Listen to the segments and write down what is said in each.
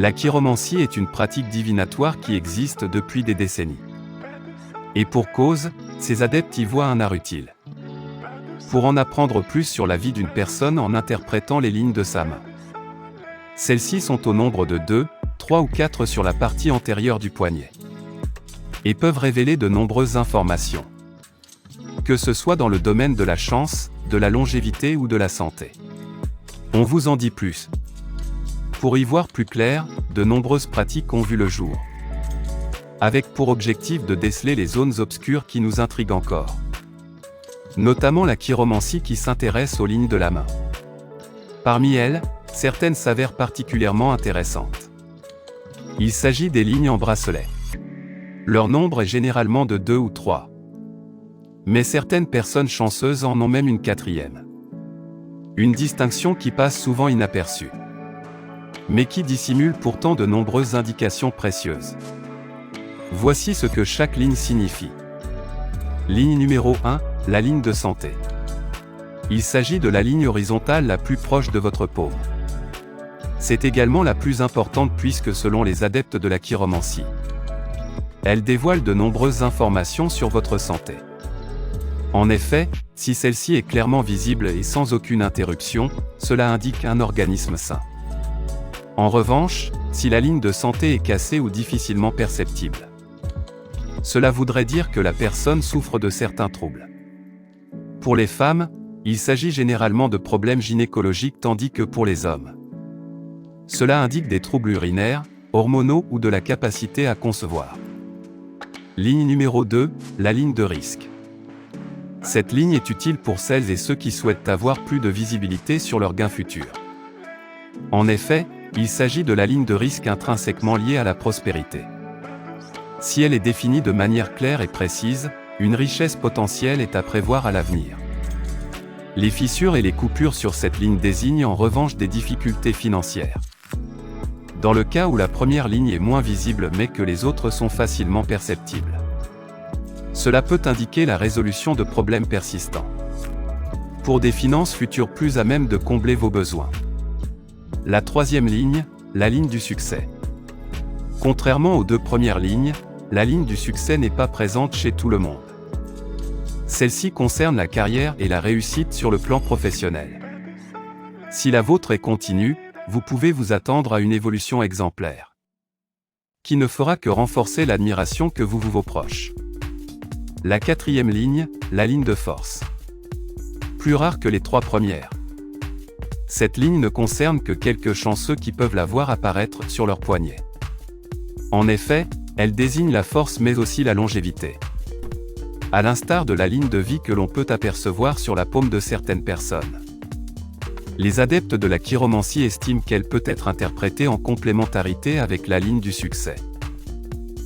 La chiromancie est une pratique divinatoire qui existe depuis des décennies. Et pour cause, ses adeptes y voient un art utile. Pour en apprendre plus sur la vie d'une personne en interprétant les lignes de sa main. Celles-ci sont au nombre de 2, 3 ou 4 sur la partie antérieure du poignet. Et peuvent révéler de nombreuses informations. Que ce soit dans le domaine de la chance, de la longévité ou de la santé. On vous en dit plus. Pour y voir plus clair, de nombreuses pratiques ont vu le jour. Avec pour objectif de déceler les zones obscures qui nous intriguent encore. Notamment la chiromancie qui s'intéresse aux lignes de la main. Parmi elles, certaines s'avèrent particulièrement intéressantes. Il s'agit des lignes en bracelet. Leur nombre est généralement de 2 ou 3. Mais certaines personnes chanceuses en ont même une 4e. Une distinction qui passe souvent inaperçue. Mais qui dissimule pourtant de nombreuses indications précieuses. Voici ce que chaque ligne signifie. Ligne numéro 1, la ligne de santé. Il s'agit de la ligne horizontale la plus proche de votre paume. C'est également la plus importante puisque selon les adeptes de la chiromancie, elle dévoile de nombreuses informations sur votre santé. En effet, si celle-ci est clairement visible et sans aucune interruption, cela indique un organisme sain. En revanche, si la ligne de santé est cassée ou difficilement perceptible, cela voudrait dire que la personne souffre de certains troubles. Pour les femmes, il s'agit généralement de problèmes gynécologiques tandis que pour les hommes, cela indique des troubles urinaires, hormonaux ou de la capacité à concevoir. Ligne numéro 2, la ligne de risque. Cette ligne est utile pour celles et ceux qui souhaitent avoir plus de visibilité sur leurs gains futurs. En effet, il s'agit de la ligne de risque intrinsèquement liée à la prospérité. Si elle est définie de manière claire et précise, une richesse potentielle est à prévoir à l'avenir. Les fissures et les coupures sur cette ligne désignent en revanche des difficultés financières. Dans le cas où la première ligne est moins visible mais que les autres sont facilement perceptibles. Cela peut indiquer la résolution de problèmes persistants. Pour des finances futures plus à même de combler vos besoins. La 3e ligne, la ligne du succès. Contrairement aux 2 premières lignes, la ligne du succès n'est pas présente chez tout le monde. Celle-ci concerne la carrière et la réussite sur le plan professionnel. Si la vôtre est continue, vous pouvez vous attendre à une évolution exemplaire, qui ne fera que renforcer l'admiration que vous vos proches. La 4e ligne, la ligne de force. Plus rare que les 3 premières. Cette ligne ne concerne que quelques chanceux qui peuvent la voir apparaître sur leur poignet. En effet, elle désigne la force mais aussi la longévité. À l'instar de la ligne de vie que l'on peut apercevoir sur la paume de certaines personnes. Les adeptes de la chiromancie estiment qu'elle peut être interprétée en complémentarité avec la ligne du succès.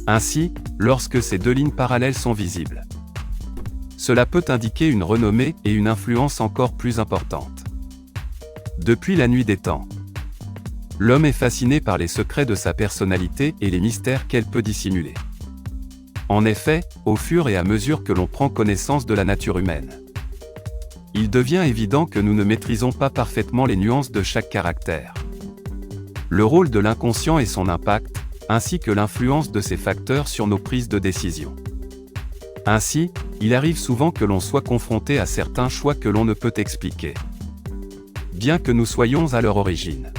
Ainsi, lorsque ces 2 lignes parallèles sont visibles, cela peut indiquer une renommée et une influence encore plus importantes. Depuis la nuit des temps, l'homme est fasciné par les secrets de sa personnalité et les mystères qu'elle peut dissimuler. En effet, au fur et à mesure que l'on prend connaissance de la nature humaine, il devient évident que nous ne maîtrisons pas parfaitement les nuances de chaque caractère. Le rôle de l'inconscient et son impact, ainsi que l'influence de ces facteurs sur nos prises de décision. Ainsi, il arrive souvent que l'on soit confronté à certains choix que l'on ne peut expliquer, bien que nous soyons à leur origine.